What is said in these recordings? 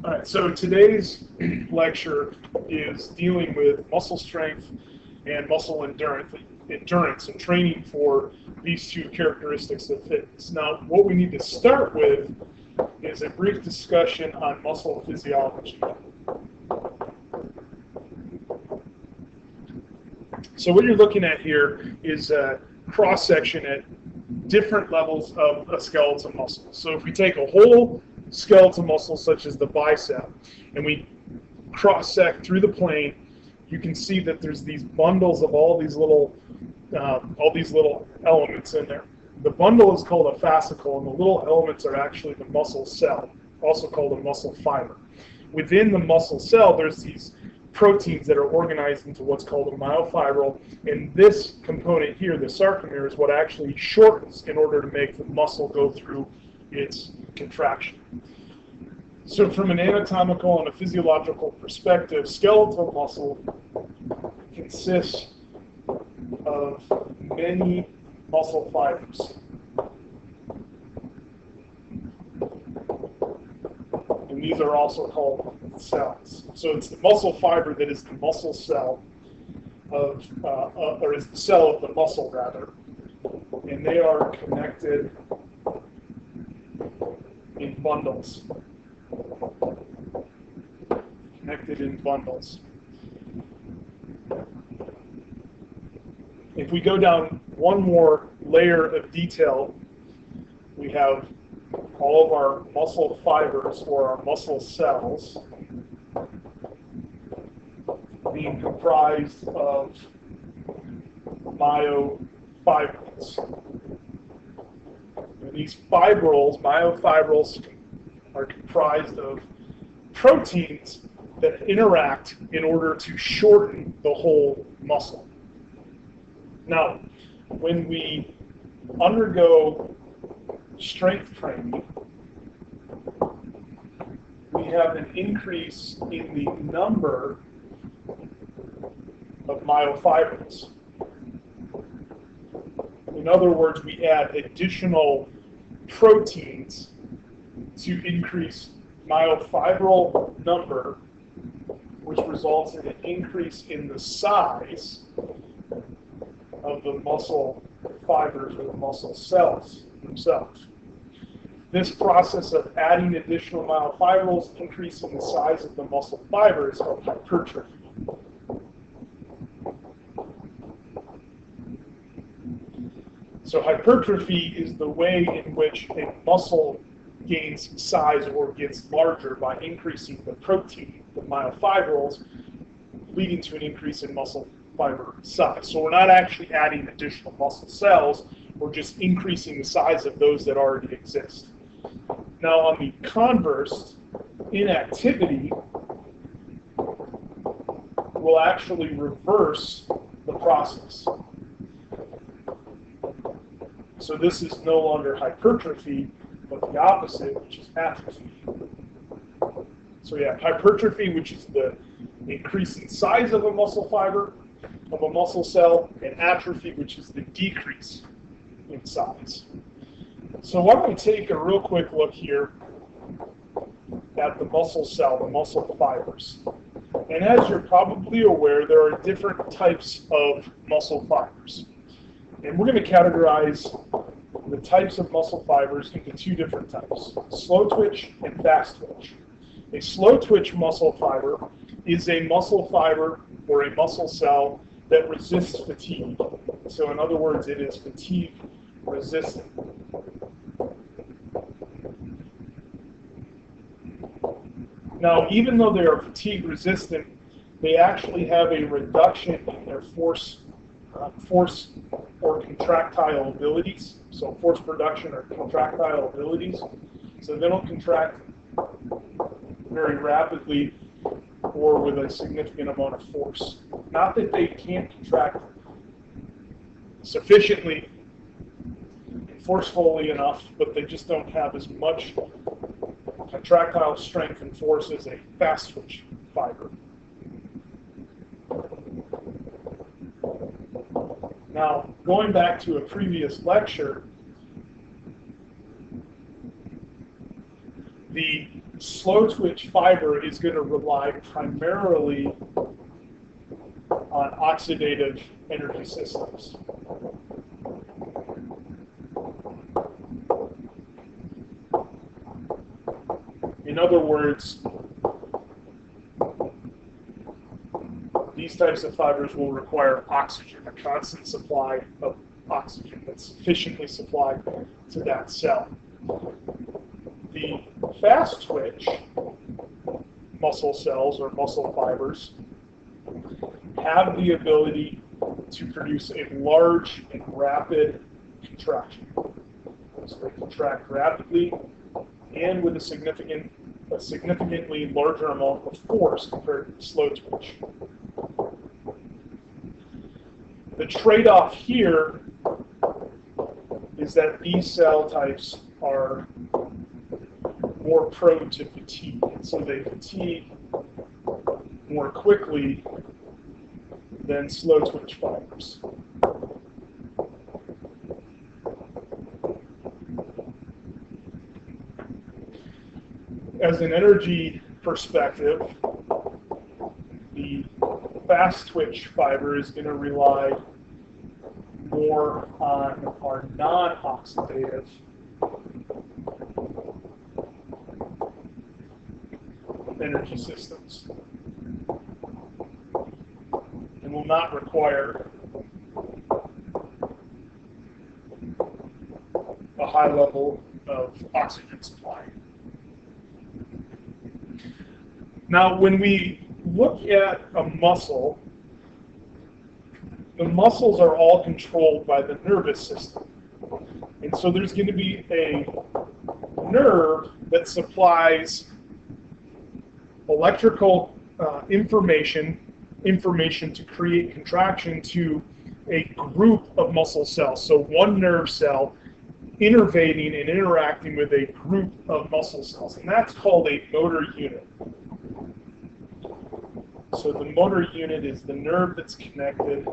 All right, so today's lecture is dealing with muscle strength and muscle endurance and training for these two characteristics of fitness. Now, what we need to start with is a brief discussion on muscle physiology. So what you're looking at here is a cross-section at different levels of a skeletal muscle. So if we take a whole skeletal muscle such as the bicep and we cross-sect through the plane, you can see that there's these bundles of all these little elements in there. The bundle is called a fascicle, and the little elements are actually the muscle cell, also called a muscle fiber. Within the muscle cell, there's these proteins that are organized into what's called a myofibril, and this component here, the sarcomere, is what actually shortens in order to make the muscle go through its contraction. So from an anatomical and a physiological perspective, skeletal muscle consists of many muscle fibers. And these are also called cells. So it's the muscle fiber that is the muscle cell or is the cell of the muscle rather. And they are connected in bundles. If we go down one more layer of detail, we have all of our muscle fibers or our muscle cells being comprised of myofibrils. And these myofibrils, are comprised of proteins that interact in order to shorten the whole muscle. Now, when we undergo strength training, we have an increase in the number of myofibrils. In other words, we add additional proteins to increase myofibril number, which results in an increase in the size of the muscle fibers or the muscle cells themselves. This process of adding additional myofibrils, increasing the size of the muscle fiber, is called hypertrophy. So hypertrophy is the way in which a muscle gains size or gets larger by increasing the protein, the myofibrils, leading to an increase in muscle fiber size. So we're not actually adding additional muscle cells, we're just increasing the size of those that already exist. Now on the converse, inactivity will actually reverse the process. So this is no longer hypertrophy, but the opposite, which is atrophy. So yeah, hypertrophy, which is the increase in size of a muscle fiber, of a muscle cell, and atrophy, which is the decrease in size. So why don't we take a real quick look here at the muscle cell, the muscle fibers. And as you're probably aware, there are different types of muscle fibers. And we're going to categorize the types of muscle fibers into two different types, slow twitch and fast twitch. A slow twitch muscle fiber is a muscle fiber or a muscle cell that resists fatigue. So in other words, it is fatigue resistant. Now, even though they are fatigue resistant, they actually have a reduction in their force or contractile abilities. So force production or contractile abilities. So they don't contract very rapidly or with a significant amount of force. Not that they can't contract sufficiently and forcefully enough, but they just don't have as much contractile strength and force as a fast twitch fiber. Now, going back to a previous lecture, The slow twitch fiber is going to rely primarily on oxidative energy systems. In other words, these types of fibers will require oxygen, a constant supply of oxygen that's sufficiently supplied to that cell. The fast twitch muscle cells or muscle fibers have the ability to produce a large and rapid contraction. So they contract rapidly and with a significantly larger amount of force compared to slow twitch. The trade-off here is that these cell types are more prone to fatigue, and so they fatigue more quickly than slow twitch fibers. As an energy perspective, the fast twitch fiber is going to rely more on our non-oxidative energy systems and will not require a high level of oxygen supply. Now, when we look at a muscle, the muscles are all controlled by the nervous system. And so there's going to be a nerve that supplies electrical information to create contraction to a group of muscle cells. So one nerve cell innervating and interacting with a group of muscle cells. And that's called a motor unit. So the motor unit is the nerve that's connected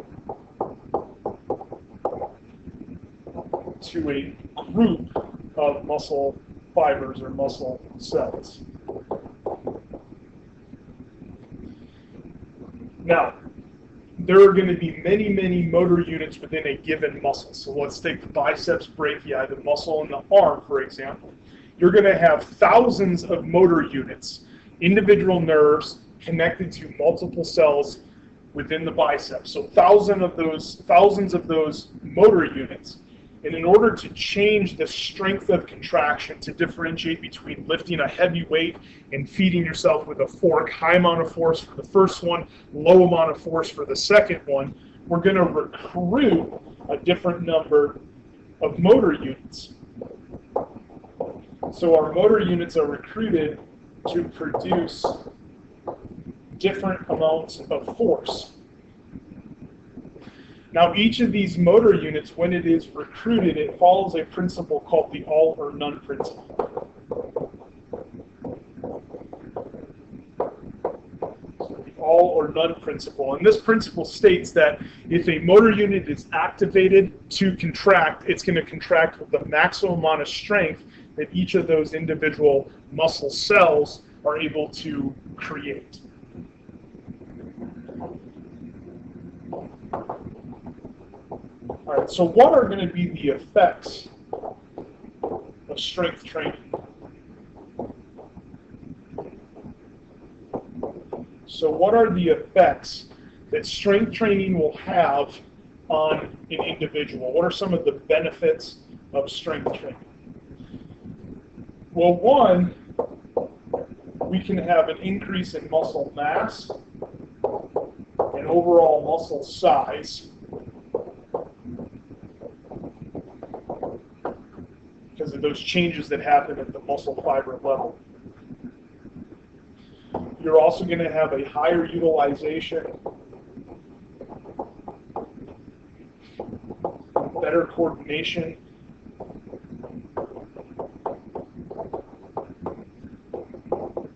to a group of muscle fibers or muscle cells. Now, there are going to be many, many motor units within a given muscle. So let's take the biceps brachii, the muscle in the arm, for example. You're going to have thousands of motor units, individual nerves connected to multiple cells within the biceps. So thousands of those motor units. And in order to change the strength of contraction, to differentiate between lifting a heavy weight and feeding yourself with a fork, high amount of force for the first one, low amount of force for the second one, we're going to recruit a different number of motor units. So our motor units are recruited to produce different amounts of force. Now, each of these motor units, when it is recruited, it follows a principle called the all or none principle. So the all or none principle. And this principle states that if a motor unit is activated to contract, it's going to contract with the maximum amount of strength that each of those individual muscle cells are able to create. All right, so what are going to be the effects of strength training? So what are the effects that strength training will have on an individual? What are some of the benefits of strength training? Well, one, we can have an increase in muscle mass and overall muscle size because of those changes that happen at the muscle fiber level. You're also going to have a higher utilization, better coordination,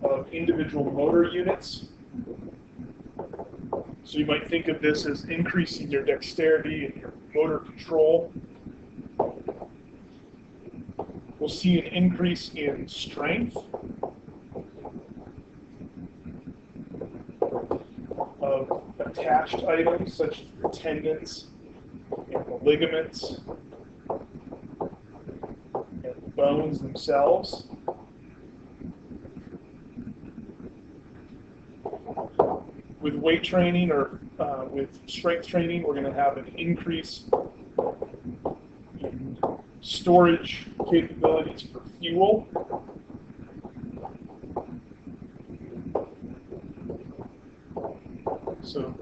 of individual motor units. So you might think of this as increasing your dexterity and your motor control. We'll see an increase in strength attached items such as the tendons and the ligaments and the bones themselves. With weight training or with strength training, we're going to have an increase in storage capabilities for fuel. So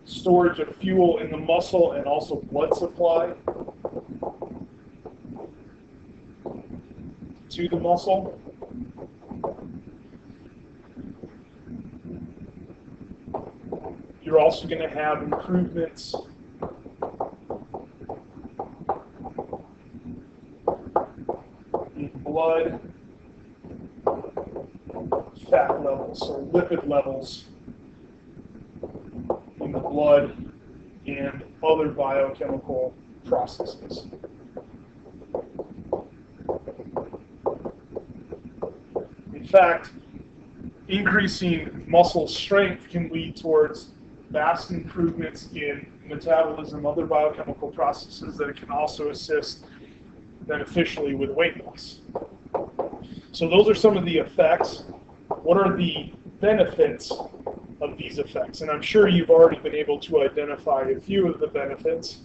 storage of fuel in the muscle and also blood supply to the muscle. You're also going to have improvements in blood fat levels, so lipid levels in the blood and other biochemical processes. In fact, increasing muscle strength can lead towards vast improvements in metabolism, other biochemical processes that it can also assist beneficially with weight loss. So those are some of the effects. What are the benefits of these effects? And I'm sure you've already been able to identify a few of the benefits.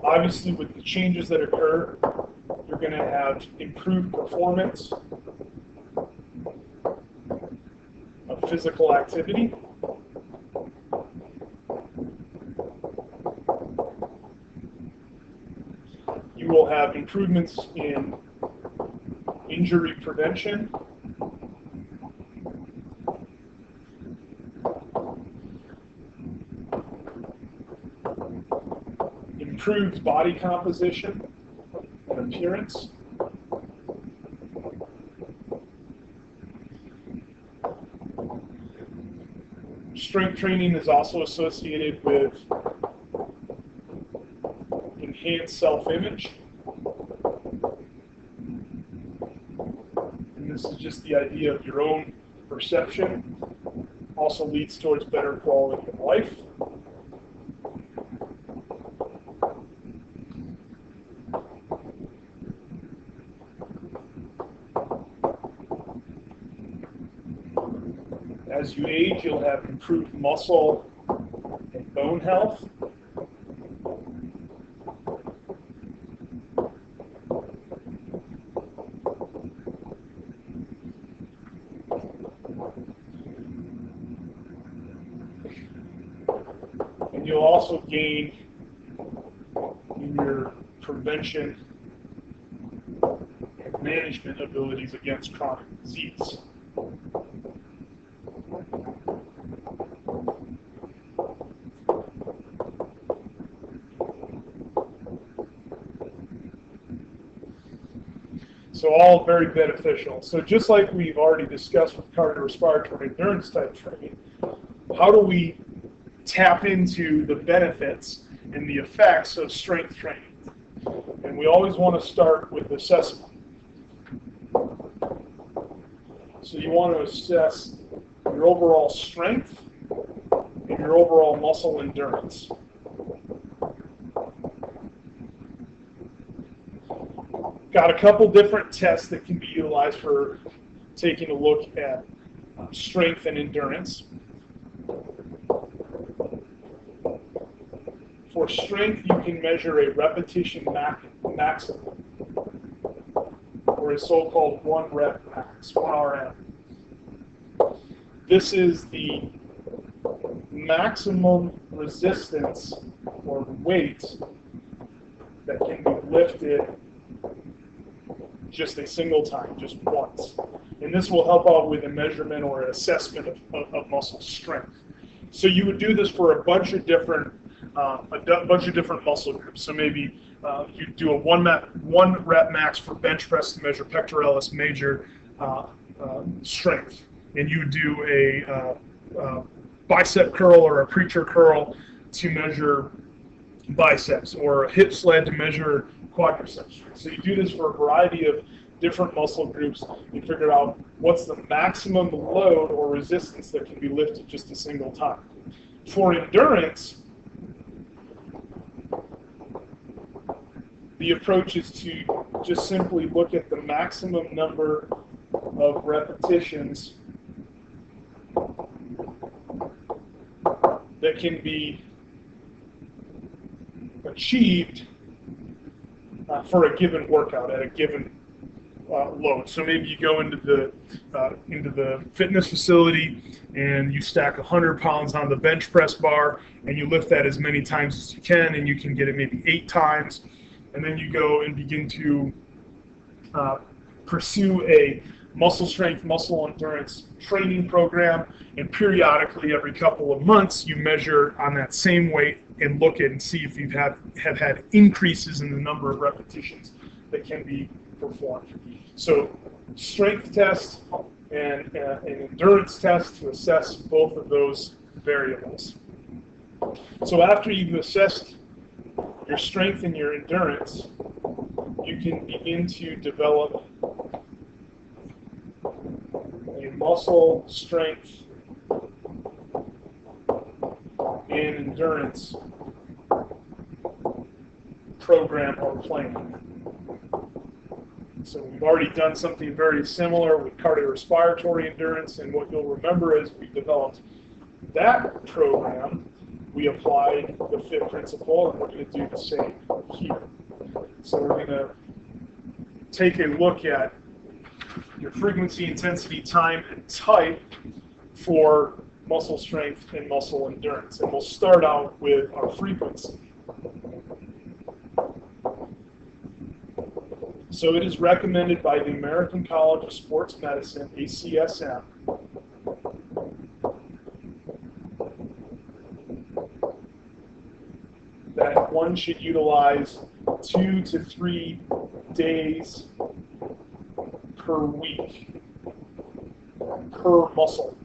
Obviously, with the changes that occur, you're going to have improved performance of physical activity. You will have improvements in injury prevention. Improved body composition and appearance. Strength training is also associated with enhanced self-image. And this is just the idea of your own perception. Also leads towards better quality of life. As you age, you'll have improved muscle and bone health. And you'll also gain in your prevention and management abilities against chronic disease. So all very beneficial. So just like we've already discussed with cardiorespiratory endurance type training, how do we tap into the benefits and the effects of strength training? And we always want to start with assessment. So you want to assess your overall strength and your overall muscle endurance. Got a couple different tests that can be utilized for taking a look at strength and endurance. For strength, you can measure a repetition maximum, or a so-called 1 rep max, 1 RM. This is the maximum resistance or weight that can be lifted just a single time, just once. And this will help out with a measurement or an assessment of muscle strength. So you would do this for a bunch of different muscle groups. So maybe you do a 1 rep max for bench press to measure pectoralis major strength, and you do a bicep curl or a preacher curl to measure biceps, or a hip sled to measure quadriceps. So you do this for a variety of different muscle groups. You figure out what's the maximum load or resistance that can be lifted just a single time. For endurance, the approach is to just simply look at the maximum number of repetitions that can be achieved for a given workout at a given load. So maybe you go into the fitness facility and you stack 100 pounds on the bench press bar and you lift that as many times as you can, and you can get it maybe 8 times, and then you go and begin to pursue a muscle strength, muscle endurance training program, and periodically every couple of months you measure on that same weight and look at and see if you have had increases in the number of repetitions that can be performed. So strength test and an endurance test to assess both of those variables. So after you've assessed your strength and your endurance, you can begin to develop a muscle strength and endurance program or plan. So we've already done something very similar with cardiorespiratory endurance, and what you'll remember is we developed that program, we applied the FIT principle, and we're going to do the same here. So we're going to take a look at your frequency, intensity, time, and type for muscle strength and muscle endurance. And we'll start out with our frequency. So it is recommended by the American College of Sports Medicine, ACSM, that one should utilize 2 to 3 days per week per muscle.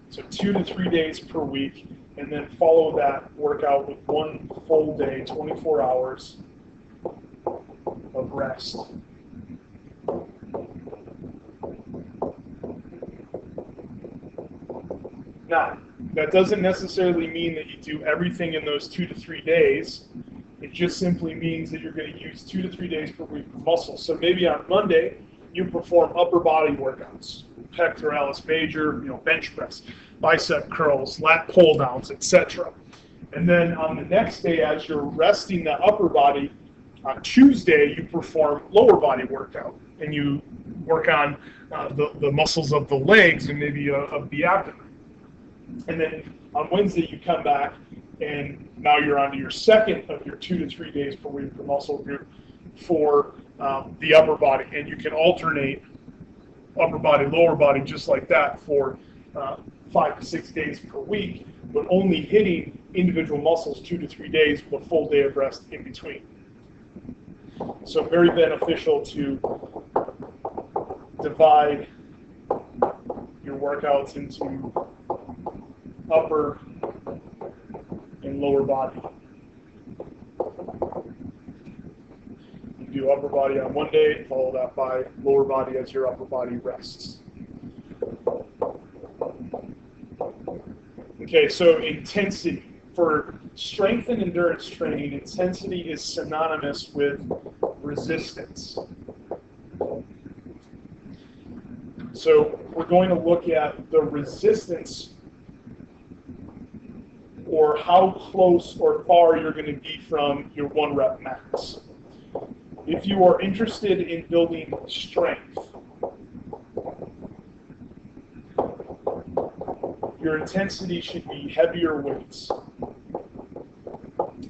So 2 to 3 days per week, and then follow that workout with 1 full day, 24 hours of rest. Now, that doesn't necessarily mean that you do everything in those 2 to 3 days. It just simply means that you're going to use 2 to 3 days per week for muscle. So maybe on Monday, you perform upper body workouts, pectoralis major, bench press, bicep curls, lat pull downs, etc. And then on the next day, as you're resting the upper body, on Tuesday, you perform lower body workout, and you work on the muscles of the legs and maybe of the abdomen. And then on Wednesday, you come back, and now you're on to your second of your 2 to 3 days per week per muscle group for the upper body. And you can alternate upper body, lower body, just like that for 5 to 6 days per week, but only hitting individual muscles 2 to 3 days with a full day of rest in between. So very beneficial to divide your workouts into upper and lower body. You do upper body on one day, follow that by lower body as your upper body rests. Okay, so intensity. For strength and endurance training, intensity is synonymous with resistance. So we're going to look at the resistance, or how close or far you're going to be from your 1 rep max. If you are interested in building strength, your intensity should be heavier weights.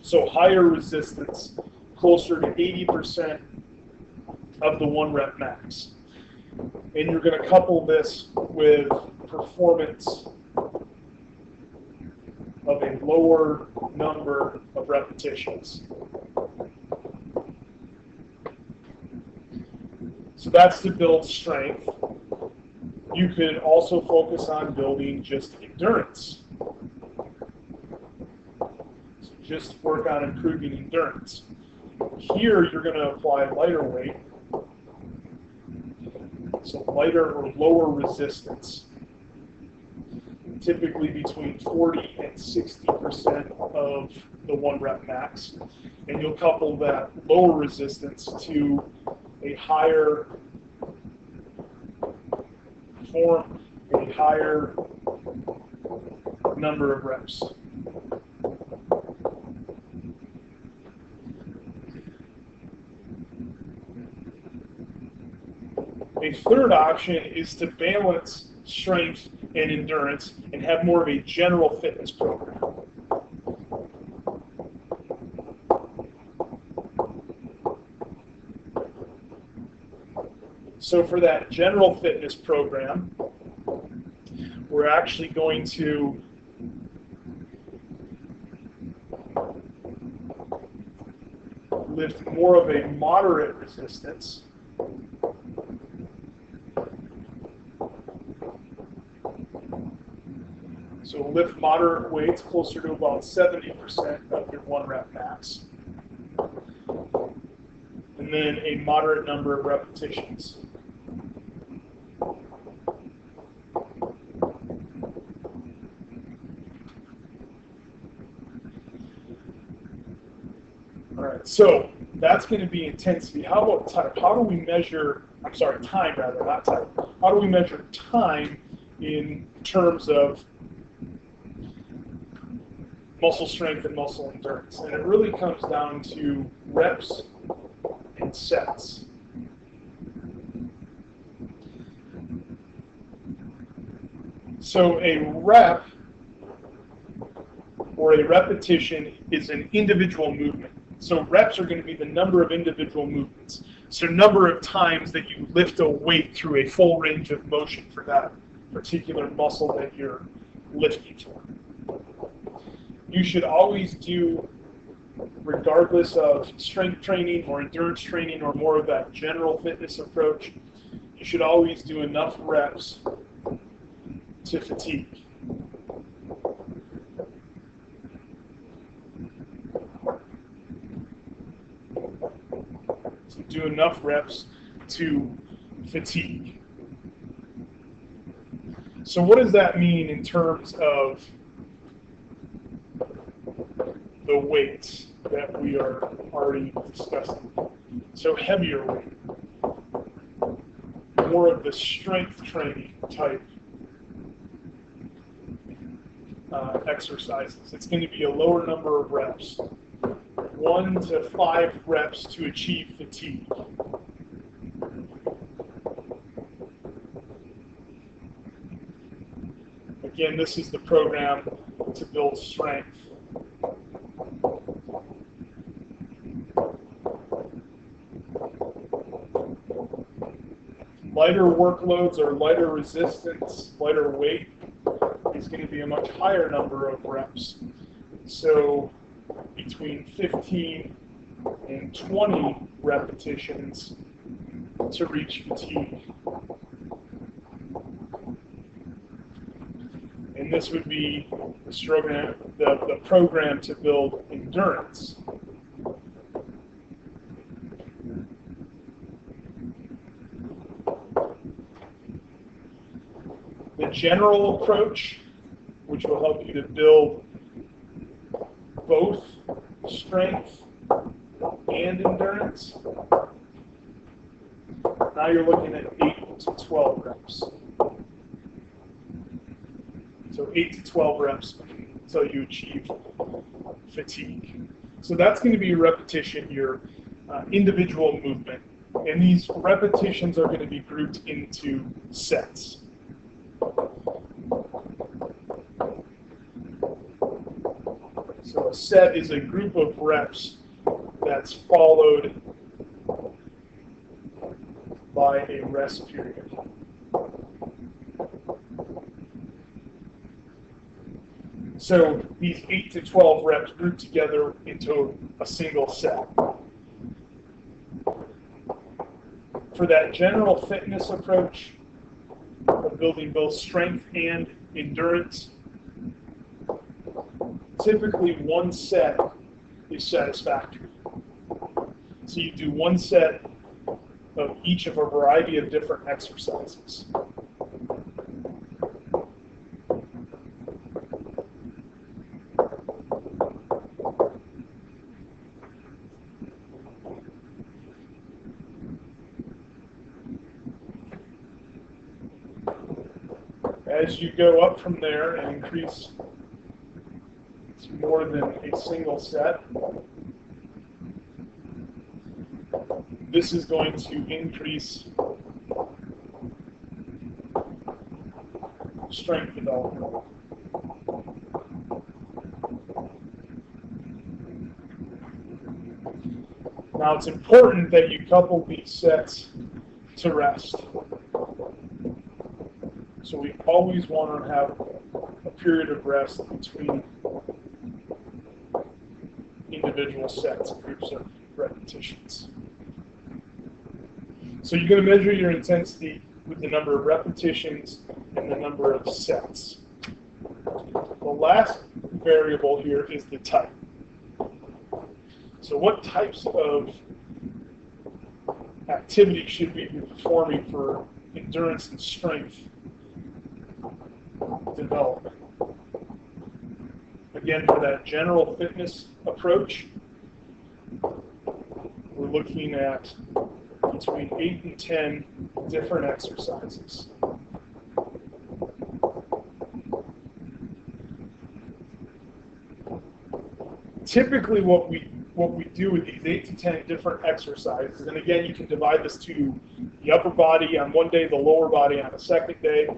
So higher resistance, closer to 80% of the 1 rep max. And you're going to couple this with performance of a lower number of repetitions. So that's to build strength. You could also focus on building just endurance. So just work on improving endurance. Here you're going to apply lighter weight. so lighter or lower resistance, typically between 40 and 60% of the 1 rep max. And you'll couple that lower resistance to a higher form, a higher number of reps. A third option is to balance strength and endurance and have more of a general fitness program. So for that general fitness program, we're actually going to lift more of a moderate resistance. So lift moderate weights closer to about 70% of your 1 rep max. And then a moderate number of repetitions. All right, so that's going to be intensity. How about type? How do we measure, time rather, not type. How do we measure time in terms of muscle strength and muscle endurance? And it really comes down to reps and sets. So a rep or a repetition is an individual movement. So reps are going to be the number of individual movements. So number of times that you lift a weight through a full range of motion for that particular muscle that you're lifting for. You should always do, regardless of strength training or endurance training or more of that general fitness approach, you should always do enough reps to fatigue. So do enough reps to fatigue. So what does that mean in terms of the weights that we are already discussing? So heavier weight, more of the strength training type exercises. It's going to be a lower number of reps, 1 to 5 reps to achieve fatigue. Again, this is the program to build strength. Lighter workloads or lighter resistance, lighter weight is going to be a much higher number of reps. So between 15 and 20 repetitions to reach fatigue. And this would be the program to build endurance. The general approach, which will help you to build both strength and endurance. Now you're looking at 8 to 12 reps. So 8 to 12 reps until you achieve fatigue. So that's going to be your repetition, your individual movement. And these repetitions are going to be grouped into sets. So a set is a group of reps that's followed by a rest period. So these 8 to 12 reps group together into a single set. For that general fitness approach of building both strength and endurance, typically 1 set is satisfactory. So you do 1 set of each of a variety of different exercises. As you go up from there and increase to more than a single set, this is going to increase strength development. Now it's important that you couple these sets to rest. So we always want to have a period of rest between individual sets, groups of repetitions. So you're going to measure your intensity with the number of repetitions and the number of sets. The last variable here is the type. So what types of activity should we be performing for endurance and strength development? Again, for that general fitness approach, we're looking at between 8 and 10 different exercises. Typically what we do with these 8 to 10 different exercises, and again you can divide this to the upper body on one day, the lower body on the second day.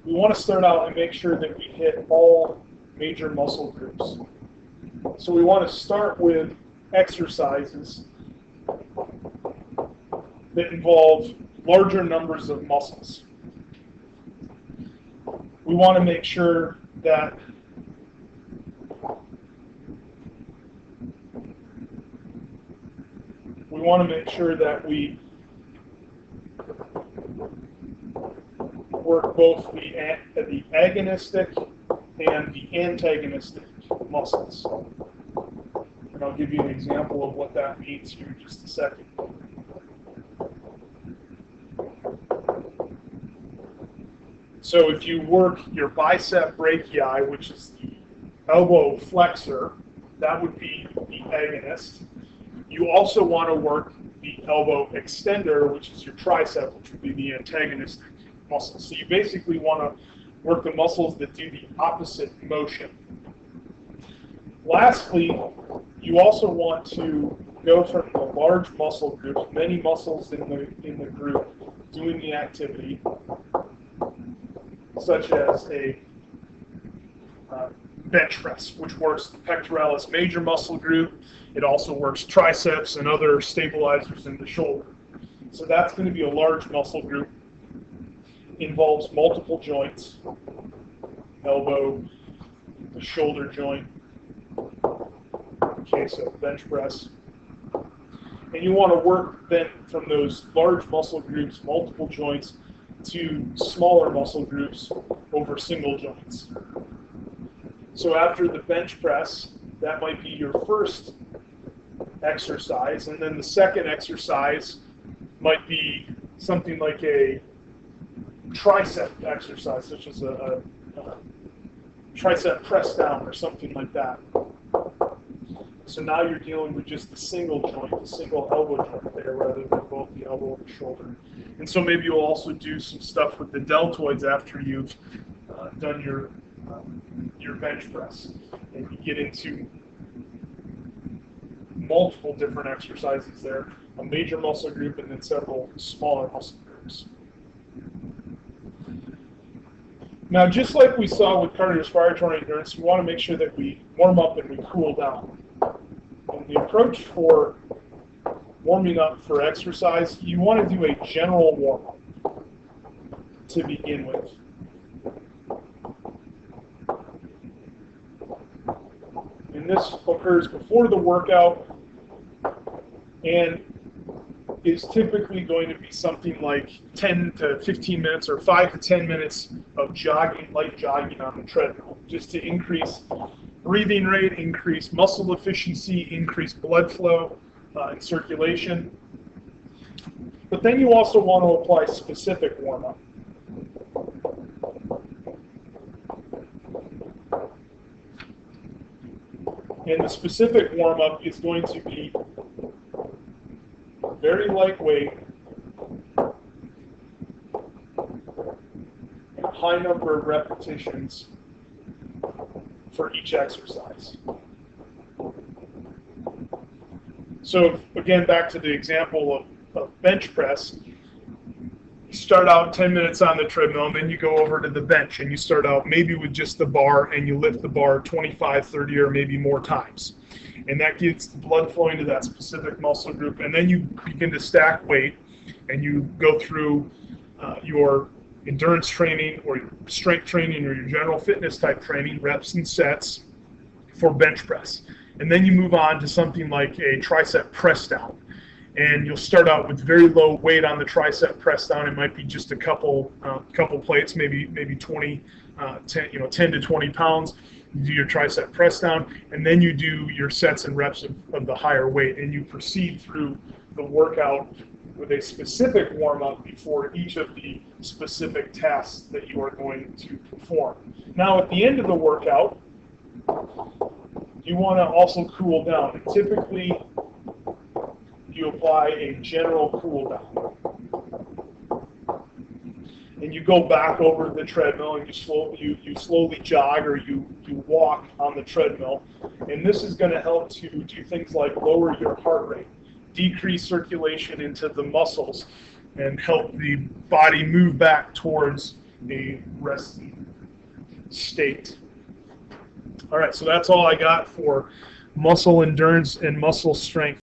We want to start out and make sure that we hit all major muscle groups. So we want to start with exercises that involve larger numbers of muscles. We want to make sure that we work both the agonistic and the antagonistic muscles. And I'll give you an example of what that means here in just a second. So if you work your bicep brachii, which is the elbow flexor, that would be the agonist. You also want to work the elbow extender, which is your tricep, which would be the antagonistic muscle. So you basically want to work the muscles that do the opposite motion. Lastly, you also want to go from the large muscle groups, many muscles in the group doing the activity, such as a bench press, which works the pectoralis major muscle group. It also works triceps and other stabilizers in the shoulder. So that's going to be a large muscle group. Involves multiple joints, elbow, the shoulder joint, okay, so bench press. And you want to work then from those large muscle groups, multiple joints, to smaller muscle groups over single joints. So after the bench press, that might be your first exercise, and then the second exercise might be something like a tricep exercise, such as a tricep press down or something like that. So now you're dealing with just the single joint, the single elbow joint there, rather than both the elbow and the shoulder. And so maybe you'll also do some stuff with the deltoids after you've done your bench press, and you get into multiple different exercises there, a major muscle group and then several smaller muscle groups. Now, just like we saw with cardiorespiratory endurance, we want to make sure that we warm up and we cool down. And the approach for warming up for exercise, you want to do a general warm-up to begin with. And this occurs before the workout and is typically going to be something like 10 to 15 minutes or 5 to 10 minutes of jogging, light jogging on the treadmill, just to increase breathing rate, increase muscle efficiency, increase blood flow and circulation. But then you also want to apply specific warm-up. And the specific warm-up is going to be very lightweight, and a high number of repetitions for each exercise. So again, back to the example of bench press. You start out 10 minutes on the treadmill, and then you go over to the bench, and you start out maybe with just the bar, and you lift the bar 25, 30, or maybe more times. And that gets the blood flowing to that specific muscle group. And then you begin to stack weight, and you go through your endurance training or your strength training or your general fitness type training, reps and sets for bench press. And then you move on to something like a tricep press down. And you'll start out with very low weight on the tricep press down. It might be just a couple plates, maybe 20, 10 to 20 pounds. You do your tricep press down, and then you do your sets and reps of the higher weight, and you proceed through the workout with a specific warm-up before each of the specific tasks that you are going to perform. Now, at the end of the workout, you want to also cool down. And typically, you apply a general cool down. And you go back over the treadmill, and you slowly jog or you walk on the treadmill. And this is going to help to do things like lower your heart rate, decrease circulation into the muscles, and help the body move back towards a resting state. All right, so that's all I got for muscle endurance and muscle strength.